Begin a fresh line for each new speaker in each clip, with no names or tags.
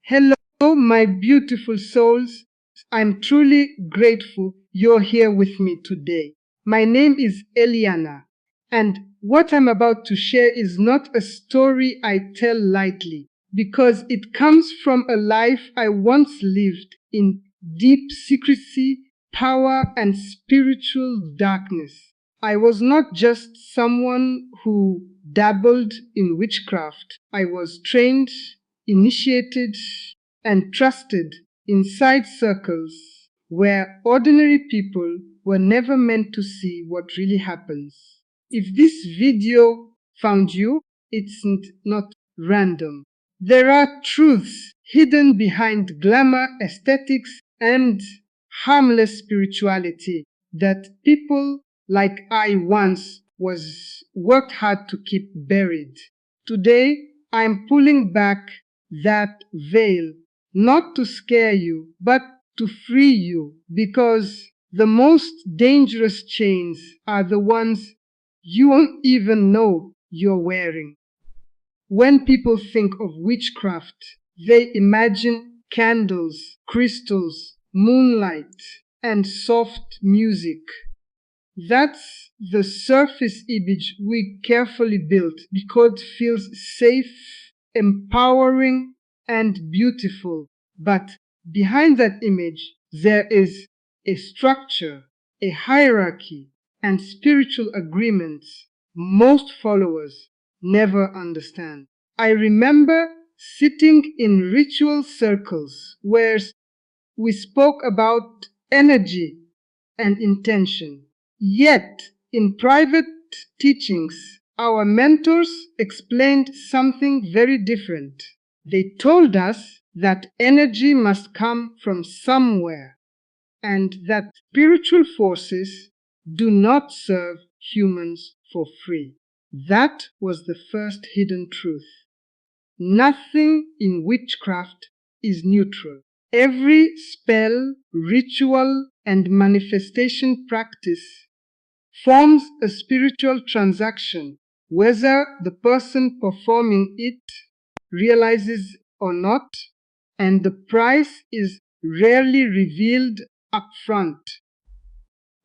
Hello, my beautiful souls. I'm truly grateful you're here with me today. My name is Eliana, and what I'm about to share is not a story I tell lightly because it comes from a life I once lived in deep secrecy, power, and spiritual darkness. I was not just someone who dabbled in witchcraft. I was trained, initiated, and trusted inside circles where ordinary people were never meant to see what really happens. If this video found you, it's not random. There are truths hidden behind glamour, aesthetics, and harmless spirituality that people like I once was worked hard to keep buried. Today, I'm pulling back that veil, not to scare you, but to free you, because the most dangerous chains are the ones you won't even know you're wearing. When people think of witchcraft, they imagine candles, crystals, moonlight, and soft music. That's the surface image we carefully built because it feels safe, empowering, and beautiful. But behind that image, there is a structure, a hierarchy, and spiritual agreements most followers never understand. I remember sitting in ritual circles where we spoke about energy and intention. Yet, in private teachings, our mentors explained something very different. They told us that energy must come from somewhere and that spiritual forces do not serve humans for free. That was the first hidden truth. Nothing in witchcraft is neutral. Every spell, ritual, and manifestation practice forms a spiritual transaction, whether the person performing it realizes or not, and the price is rarely revealed upfront.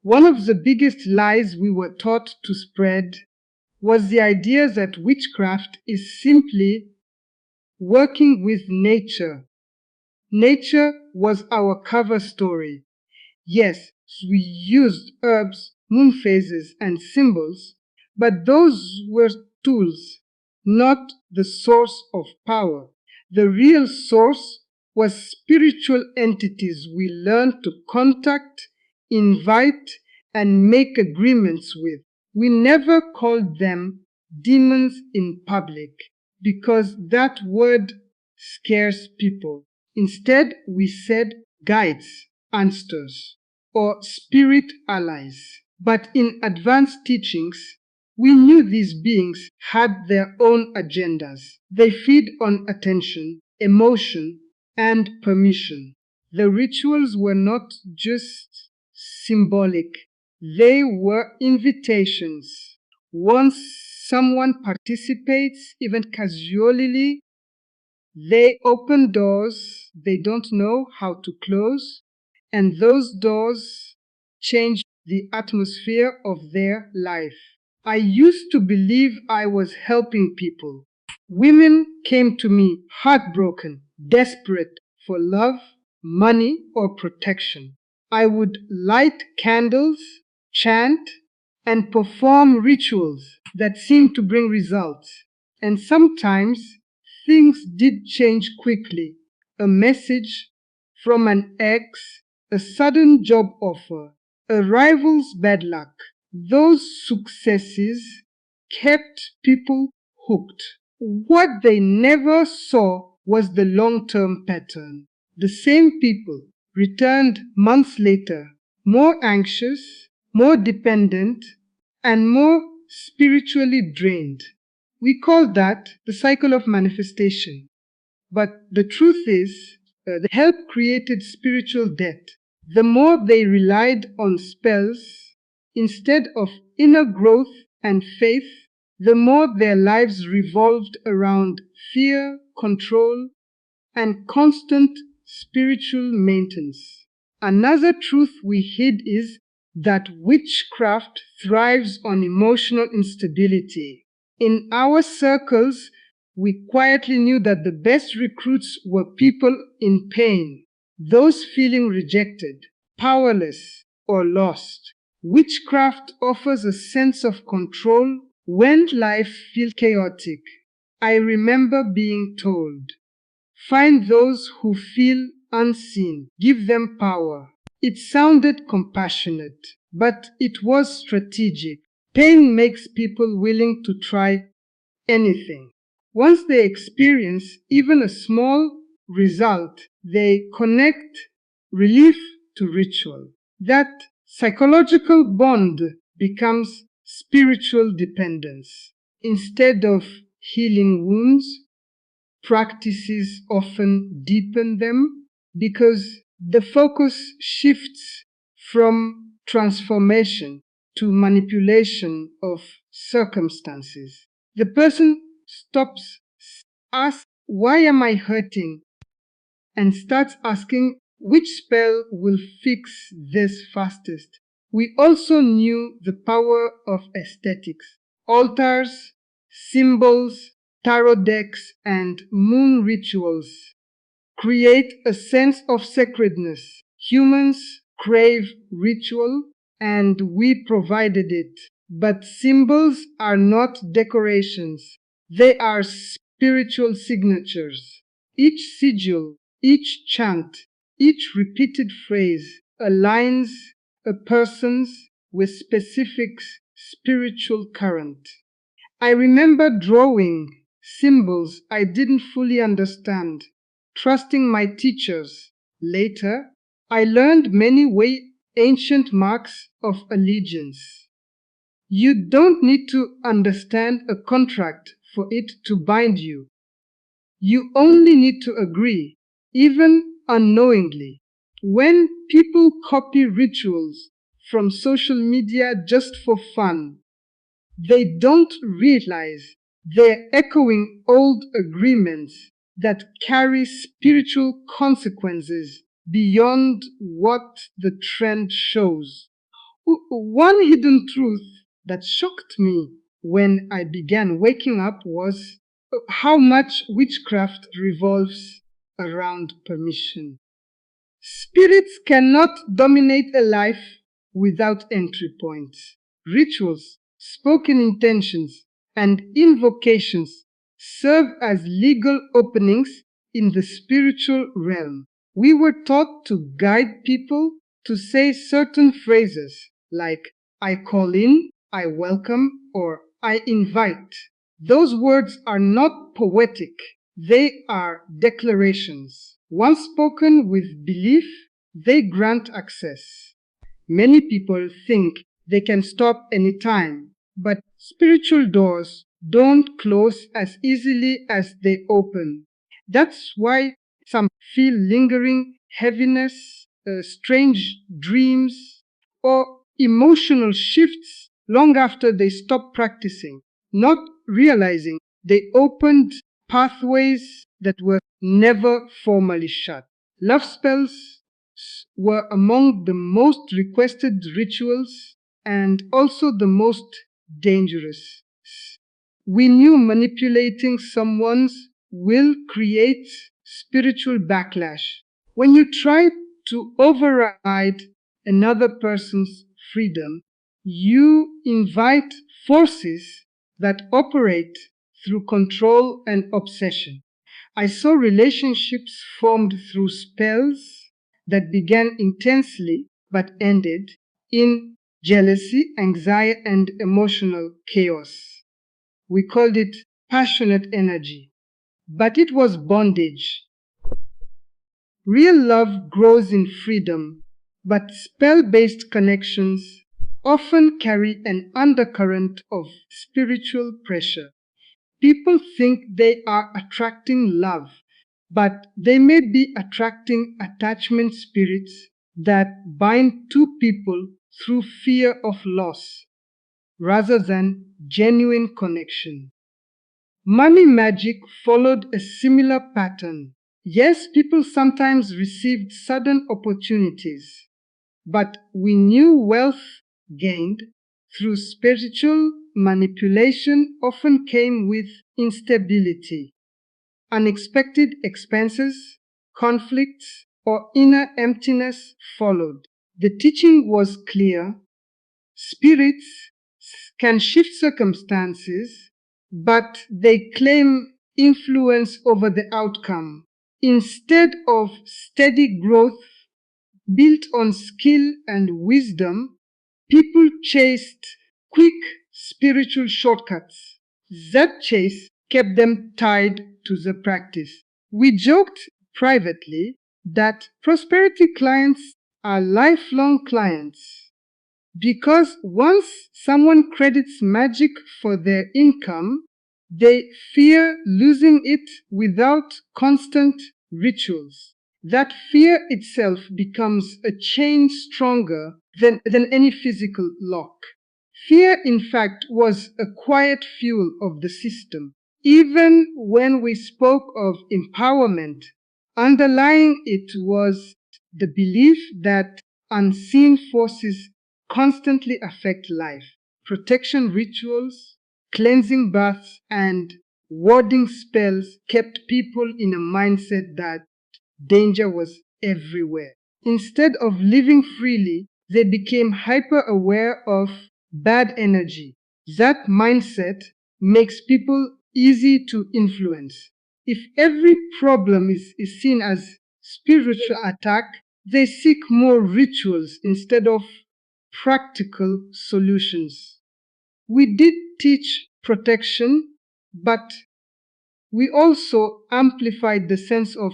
One of the biggest lies we were taught to spread was the idea that witchcraft is simply working with nature. Nature was our cover story. Yes, we used herbs, moon phases, and symbols, but those were tools, not the source of power. The real source was spiritual entities we learned to contact, invite, and make agreements with. We never called them demons in public because that word scares people. Instead, we said guides, ancestors, or spirit allies. But in advanced teachings, we knew these beings had their own agendas. They feed on attention, emotion, and permission. The rituals were not just symbolic, they were invitations. Once someone participates, even casually, they open doors they don't know how to close, and those doors change the atmosphere of their life. I used to believe I was helping people. Women came to me heartbroken, desperate for love, money, or protection. I would light candles, chant, and perform rituals that seemed to bring results. And sometimes things did change quickly. A message from an ex, a sudden job offer, a rival's bad luck. Those successes kept people hooked. What they never saw was the long-term pattern. The same people returned months later, more anxious, more dependent, and more spiritually drained. We call that the cycle of manifestation. But the truth is, the help created spiritual debt. The more they relied on spells instead of inner growth and faith, the more their lives revolved around fear, control, and constant spiritual maintenance. Another truth we hid is that witchcraft thrives on emotional instability. In our circles, we quietly knew that the best recruits were people in pain, those feeling rejected, powerless, or lost. Witchcraft offers a sense of control when life feels chaotic. I remember being told, find those who feel unseen, give them power. It sounded compassionate, but it was strategic. Pain makes people willing to try anything. Once they experience even a small result, they connect relief to ritual. That psychological bond becomes spiritual dependence. Instead of healing wounds, practices often deepen them because the focus shifts from transformation to manipulation of circumstances. The person stops, asks, why am I hurting? And starts asking, which spell will fix this fastest? We also knew the power of aesthetics. Altars, symbols, tarot decks, and moon rituals create a sense of sacredness. Humans crave ritual, and we provided it. But symbols are not decorations, they are spiritual signatures. Each sigil, each chant, each repeated phrase aligns a person's with specific spiritual current. I remember drawing symbols I didn't fully understand, trusting my teachers. Later, I learned many ancient marks of allegiance. You don't need to understand a contract for it to bind you. You only need to agree, even unknowingly. When people copy rituals from social media just for fun, they don't realize they're echoing old agreements that carry spiritual consequences beyond what the trend shows. One hidden truth that shocked me when I began waking up was how much witchcraft revolves around permission. Spirits cannot dominate a life without entry points. Rituals, spoken intentions, and invocations serve as legal openings in the spiritual realm. We were taught to guide people to say certain phrases like, I call in, I welcome, or I invite. Those words are not poetic, they are declarations. Once spoken with belief, they grant access. Many people think they can stop anytime, but spiritual doors don't close as easily as they open. That's why some feel lingering heaviness, strange dreams, or emotional shifts long after they stop practicing, not realizing they opened pathways that were never formally shut. Love spells were among the most requested rituals and also the most dangerous. We knew manipulating someone's will create spiritual backlash. When you try to override another person's freedom, you invite forces that operate through control and obsession. I saw relationships formed through spells that began intensely but ended in jealousy, anxiety, and emotional chaos. We called it passionate energy, but it was bondage. Real love grows in freedom, but spell based connections often carry an undercurrent of spiritual pressure. People think they are attracting love, but they may be attracting attachment spirits that bind two people through fear of loss rather than genuine connection. Money magic followed a similar pattern. Yes, people sometimes received sudden opportunities, but we knew wealth gained through spiritual manipulation often came with instability. Unexpected expenses, conflicts, or inner emptiness followed. The teaching was clear: spirits can shift circumstances, but they claim influence over the outcome. Instead of steady growth built on skill and wisdom, people chased quick spiritual shortcuts. That chase kept them tied to the practice. We joked privately that prosperity clients are lifelong clients because once someone credits magic for their income, they fear losing it without constant rituals. That fear itself becomes a chain stronger than any physical lock. Fear, in fact, was a quiet fuel of the system. Even when we spoke of empowerment, underlying it was the belief that unseen forces constantly affect life. Protection rituals, cleansing baths, and warding spells kept people in a mindset that danger was everywhere. Instead of living freely, they became hyper aware of bad energy. That mindset makes people easy to influence. If every problem is seen as spiritual attack, they seek more rituals instead of practical solutions. We did teach protection, but we also amplified the sense of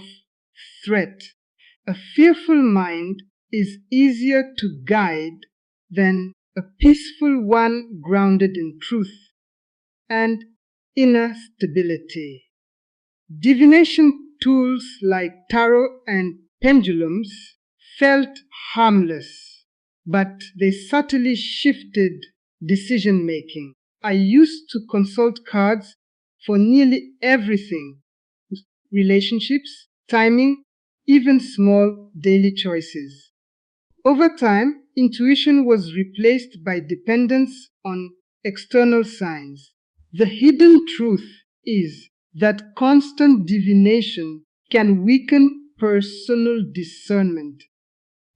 threat. A fearful mind is easier to guide than a peaceful one grounded in truth and inner stability. Divination tools like tarot and pendulums felt harmless, but they subtly shifted decision making. I used to consult cards for nearly everything: relationships, timing, even small daily choices. Over time, intuition was replaced by dependence on external signs. The hidden truth is that constant divination can weaken personal discernment.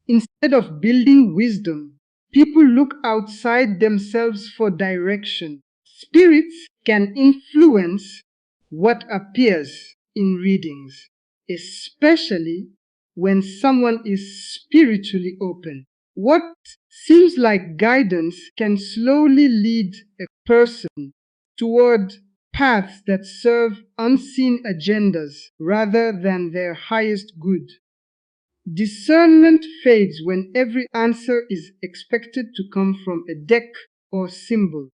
Instead of building wisdom, people look outside themselves for direction. Spirits can influence what appears in readings, especially when someone is spiritually open. What seems like guidance can slowly lead a person toward paths that serve unseen agendas rather than their highest good. Discernment fades when every answer is expected to come from a deck or symbol.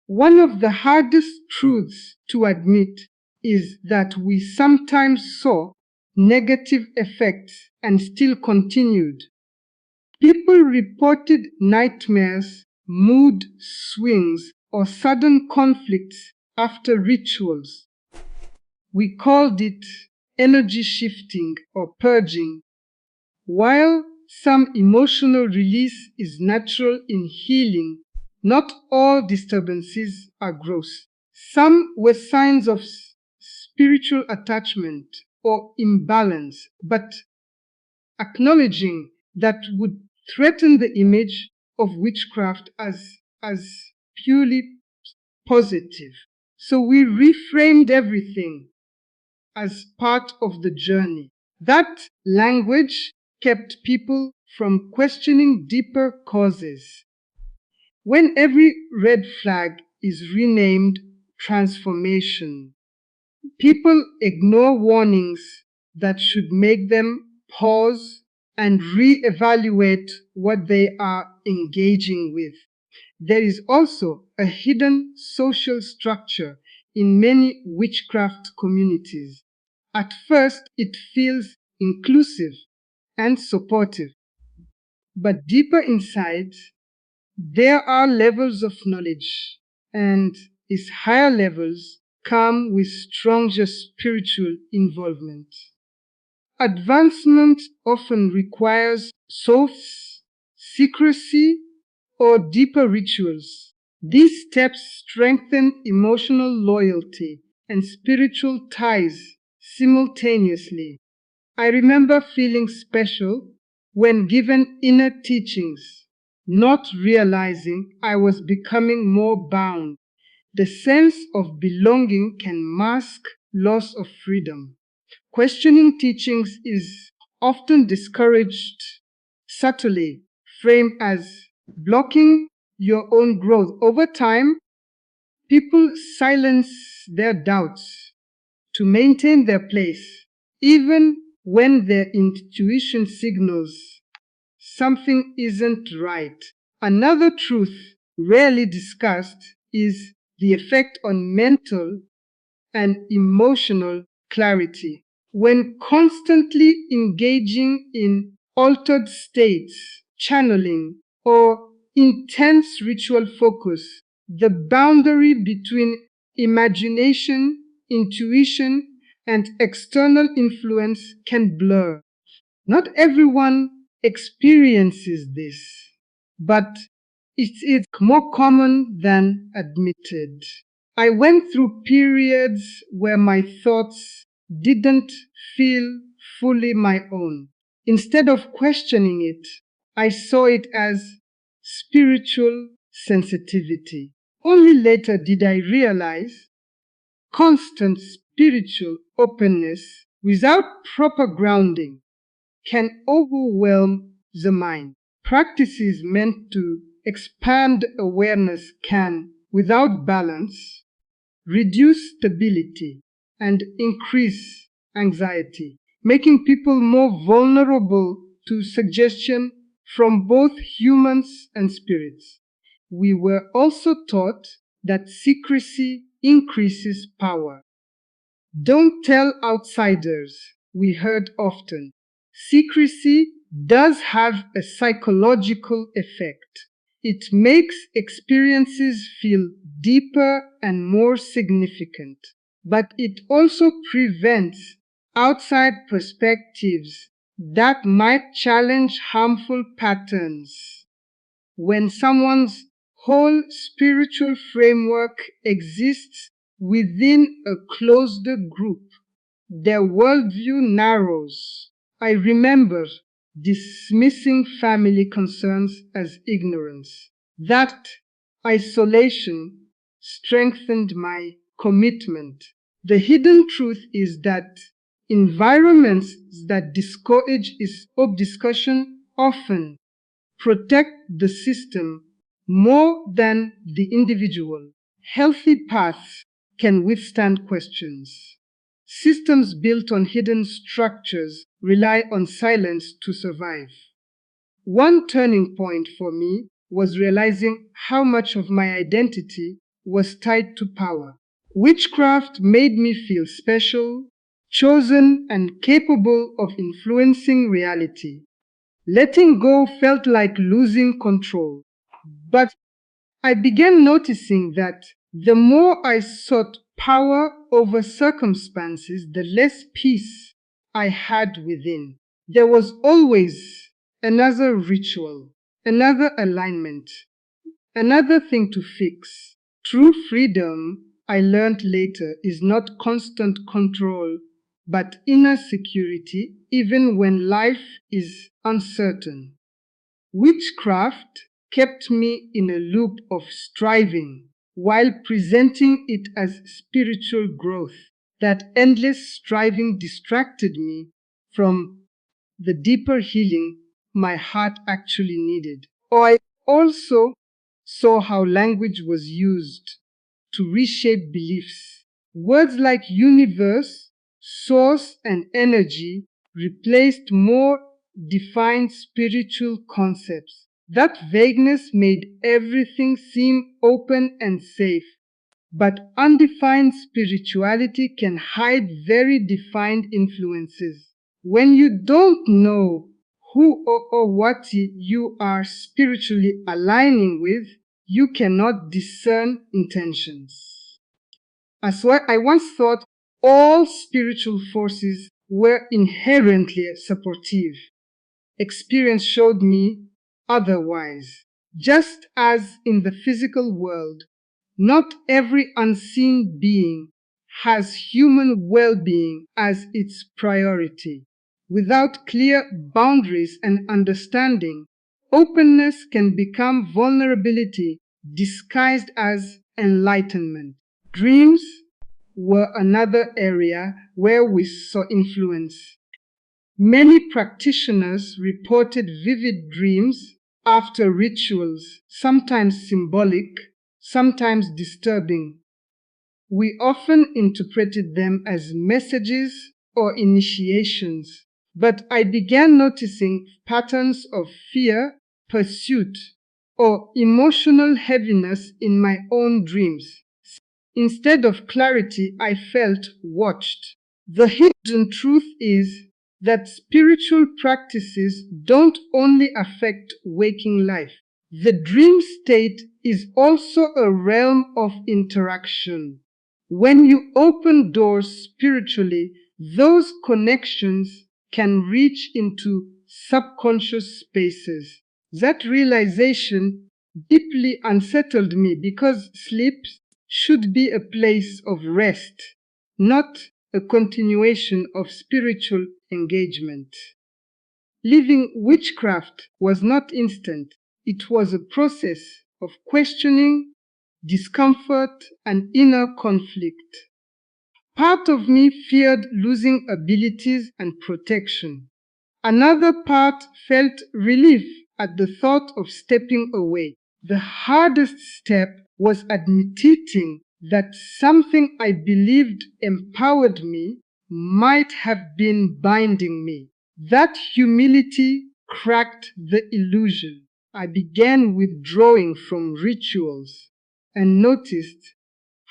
One of the hardest truths to admit is that we sometimes saw negative effects and still continued. People reported nightmares, mood swings, or sudden conflicts after rituals. We called it energy shifting or purging. While some emotional release is natural in healing, not all disturbances are gross. Some were signs of spiritual attachment or imbalance, but acknowledging that would threaten the image of witchcraft as purely positive. So we reframed everything as part of the journey. That language kept people from questioning deeper causes. When every red flag is renamed transformation, people ignore warnings that should make them pause and re-evaluate what they are engaging with. There is also a hidden social structure in many witchcraft communities. At first, it feels inclusive and supportive, but deeper inside, there are levels of knowledge, and these higher levels come with stronger spiritual involvement. Advancement often requires souls, secrecy, or deeper rituals. These steps strengthen emotional loyalty and spiritual ties simultaneously. I remember feeling special when given inner teachings, not realizing I was becoming more bound. The sense of belonging can mask loss of freedom. Questioning teachings is often discouraged, subtly framed as blocking your own growth. Over time, people silence their doubts to maintain their place, even when their intuition signals something isn't right. Another truth rarely discussed is the effect on mental and emotional clarity. When constantly engaging in altered states, channeling, or intense ritual focus, the boundary between imagination, intuition, and external influence can blur. Not everyone experiences this, but it's more common than admitted. I went through periods where my thoughts didn't feel fully my own. Instead of questioning it, I saw it as spiritual sensitivity. Only later did I realize constant spiritual openness without proper grounding can overwhelm the mind. Practices meant to expand awareness can, without balance, reduce stability and increase anxiety, making people more vulnerable to suggestion from both humans and spirits. We were also taught that secrecy increases power. Don't tell outsiders, we heard often. Secrecy does have a psychological effect. It makes experiences feel deeper and more significant, but it also prevents outside perspectives that might challenge harmful patterns. When someone's whole spiritual framework exists within a closed group, their worldview narrows. I remember dismissing family concerns as ignorance. That isolation strengthened my commitment. The hidden truth is that environments that discourage discussion often protect the system more than the individual. Healthy paths can withstand questions. Systems built on hidden structures rely on silence to survive. One turning point for me was realizing how much of my identity was tied to power. Witchcraft made me feel special, chosen, and capable of influencing reality. Letting go felt like losing control. But I began noticing that the more I sought power over circumstances, the less peace I had within. There was always another ritual, another alignment, another thing to fix. True freedom, I learned later, is not constant control, but inner security, even when life is uncertain. Witchcraft kept me in a loop of striving while presenting it as spiritual growth. That endless striving distracted me from the deeper healing my heart actually needed. I also saw how language was used to reshape beliefs. Words like universe, source, and energy replaced more defined spiritual concepts. That vagueness made everything seem open and safe. But undefined spirituality can hide very defined influences. When you don't know who or what you are spiritually aligning with, you cannot discern intentions. As well, I once thought all spiritual forces were inherently supportive. Experience showed me otherwise. Just as in the physical world, not every unseen being has human well-being as its priority. Without clear boundaries and understanding, openness can become vulnerability disguised as enlightenment. Dreams were another area where we saw influence. Many practitioners reported vivid dreams after rituals, sometimes symbolic, sometimes disturbing. We often interpreted them as messages or initiations, but I began noticing patterns of fear, pursuit, or emotional heaviness in my own dreams. Instead of clarity, I felt watched. The hidden truth is that spiritual practices don't only affect waking life. The dream state is also a realm of interaction. When you open doors spiritually, those connections can reach into subconscious spaces. That realization deeply unsettled me because sleep should be a place of rest, not a continuation of spiritual engagement. Living witchcraft was not instant. It was a process of questioning, discomfort, and inner conflict. Part of me feared losing abilities and protection. Another part felt relief at the thought of stepping away. The hardest step was admitting that something I believed empowered me might have been binding me. That humility cracked the illusion. I began withdrawing from rituals and noticed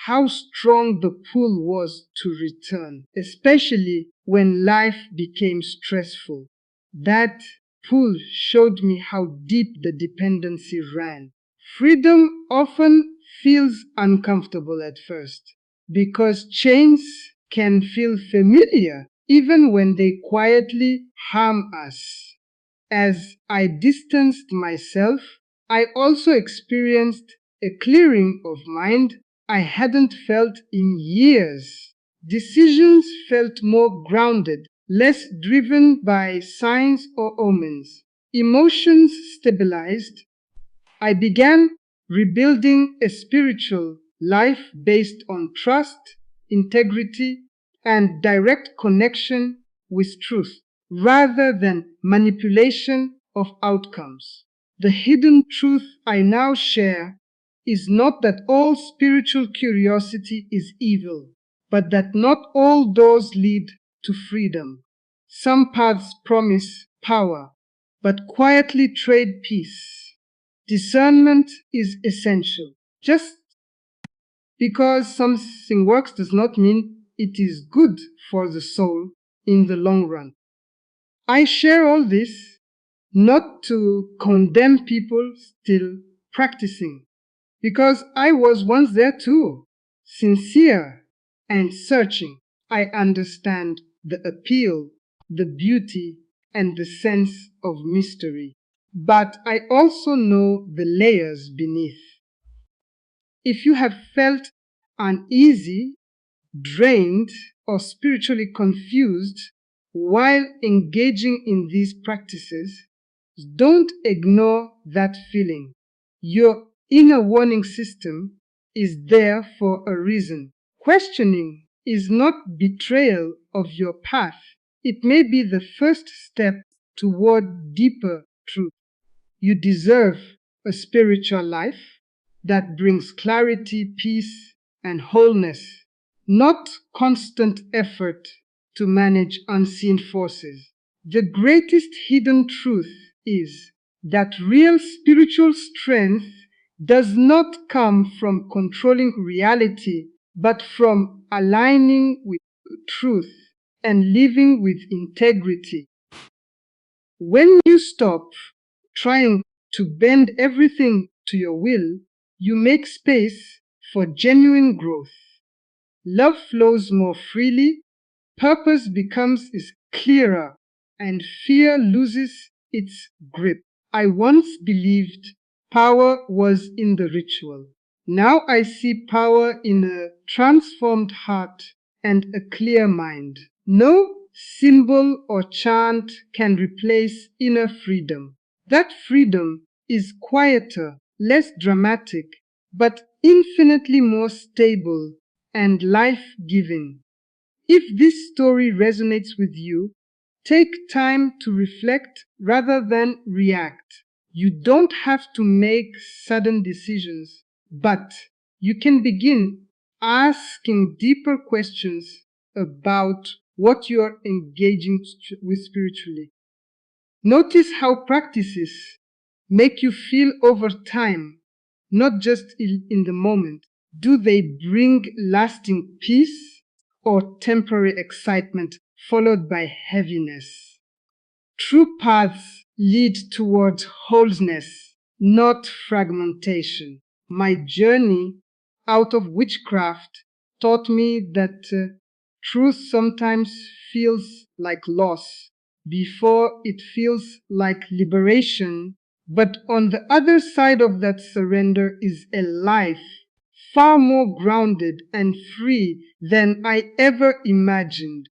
how strong the pull was to return, especially when life became stressful. That pull showed me how deep the dependency ran. Freedom often feels uncomfortable at first because chains can feel familiar even when they quietly harm us. As I distanced myself, I also experienced a clearing of mind I hadn't felt in years. Decisions felt more grounded, less driven by signs or omens. Emotions stabilized. I began rebuilding a spiritual life based on trust, integrity, and direct connection with truth, rather than manipulation of outcomes. The hidden truth I now share is not that all spiritual curiosity is evil, but that not all doors lead to freedom. Some paths promise power, but quietly trade peace. Discernment is essential. Just because something works does not mean it is good for the soul in the long run. I share all this not to condemn people still practicing, because I was once there too, sincere and searching. I understand the appeal, the beauty, and the sense of mystery. But I also know the layers beneath. If you have felt uneasy, drained, or spiritually confused while engaging in these practices, don't ignore that feeling. Your inner warning system is there for a reason. Questioning is not betrayal of your path. It may be the first step toward deeper truth. You deserve a spiritual life that brings clarity, peace, and wholeness, not constant effort to manage unseen forces. The greatest hidden truth is that real spiritual strength does not come from controlling reality, but from aligning with truth and living with integrity. When you stop trying to bend everything to your will, you make space for genuine growth. Love flows more freely, Purpose becomes is clearer and fear loses its grip. I once believed power was in the ritual. Now I see power in a transformed heart and a clear mind. No symbol or chant can replace inner freedom. That freedom is quieter, less dramatic, but infinitely more stable and life giving. If this story resonates with you, take time to reflect rather than react. You don't have to make sudden decisions, but you can begin asking deeper questions about what you are engaging with spiritually. Notice how practices make you feel over time, not just in the moment. Do they bring lasting peace or temporary excitement followed by heaviness? True paths lead towards wholeness, not fragmentation. My journey out of witchcraft taught me that truth sometimes feels like loss before it feels like liberation. But on the other side of that surrender is a life far more grounded and free than I ever imagined.